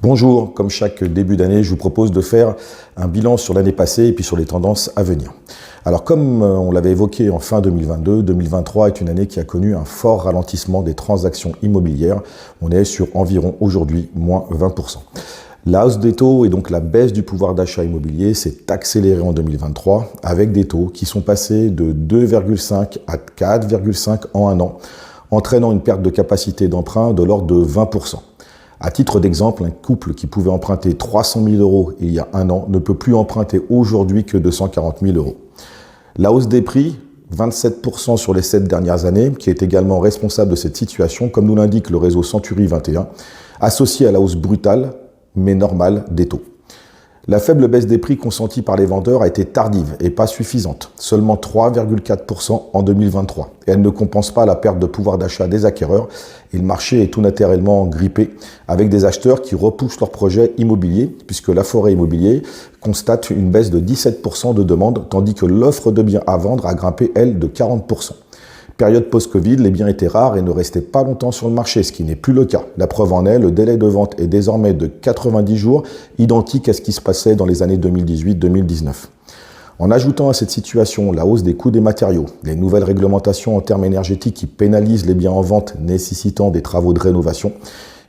Bonjour, comme chaque début d'année, je vous propose de faire un bilan sur l'année passée et puis sur les tendances à venir. Alors comme on l'avait évoqué en fin 2022, 2023 est une année qui a connu un fort ralentissement des transactions immobilières. On est sur environ aujourd'hui moins 20%. La hausse des taux et donc la baisse du pouvoir d'achat immobilier s'est accélérée en 2023 avec des taux qui sont passés de 2,5 à 4,5 en un an, entraînant une perte de capacité d'emprunt de l'ordre de 20%. À titre d'exemple, un couple qui pouvait emprunter 300 000 euros il y a un an ne peut plus emprunter aujourd'hui que 240 000 euros. La hausse des prix, 27% sur les 7 dernières années, qui est également responsable de cette situation, comme nous l'indique le réseau Century 21, associé à la hausse brutale, mais normale, des taux. La faible baisse des prix consentis par les vendeurs a été tardive et pas suffisante, seulement 3,4% en 2023. Et elle ne compense pas la perte de pouvoir d'achat des acquéreurs et le marché est tout naturellement grippé avec des acheteurs qui repoussent leurs projets immobiliers puisque la forêt immobilier constate une baisse de 17% de demande tandis que l'offre de biens à vendre a grimpé, elle, de 40%. Période post-Covid, les biens étaient rares et ne restaient pas longtemps sur le marché, ce qui n'est plus le cas. La preuve en est, le délai de vente est désormais de 90 jours, identique à ce qui se passait dans les années 2018-2019. En ajoutant à cette situation la hausse des coûts des matériaux, les nouvelles réglementations en termes énergétiques qui pénalisent les biens en vente nécessitant des travaux de rénovation,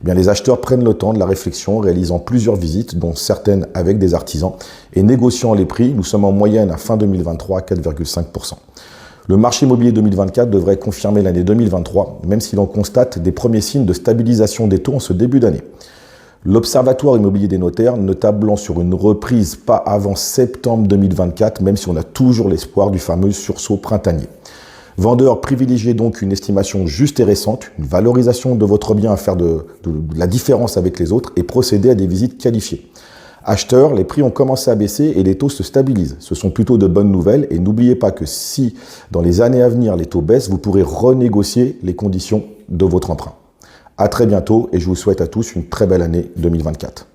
les acheteurs prennent le temps de la réflexion, réalisant plusieurs visites, dont certaines avec des artisans, et négociant les prix. Nous sommes en moyenne à fin 2023 à 4,5%. Le marché immobilier 2024 devrait confirmer l'année 2023, même si l'on constate des premiers signes de stabilisation des taux en ce début d'année. L'Observatoire immobilier des notaires ne tablant sur une reprise pas avant septembre 2024, même si on a toujours l'espoir du fameux sursaut printanier. Vendeurs, privilégiez donc une estimation juste et récente, une valorisation de votre bien à faire de la différence avec les autres et procéder à des visites qualifiées. Acheteurs, les prix ont commencé à baisser et les taux se stabilisent. Ce sont plutôt de bonnes nouvelles et n'oubliez pas que si dans les années à venir les taux baissent, vous pourrez renégocier les conditions de votre emprunt. À très bientôt et je vous souhaite à tous une très belle année 2024.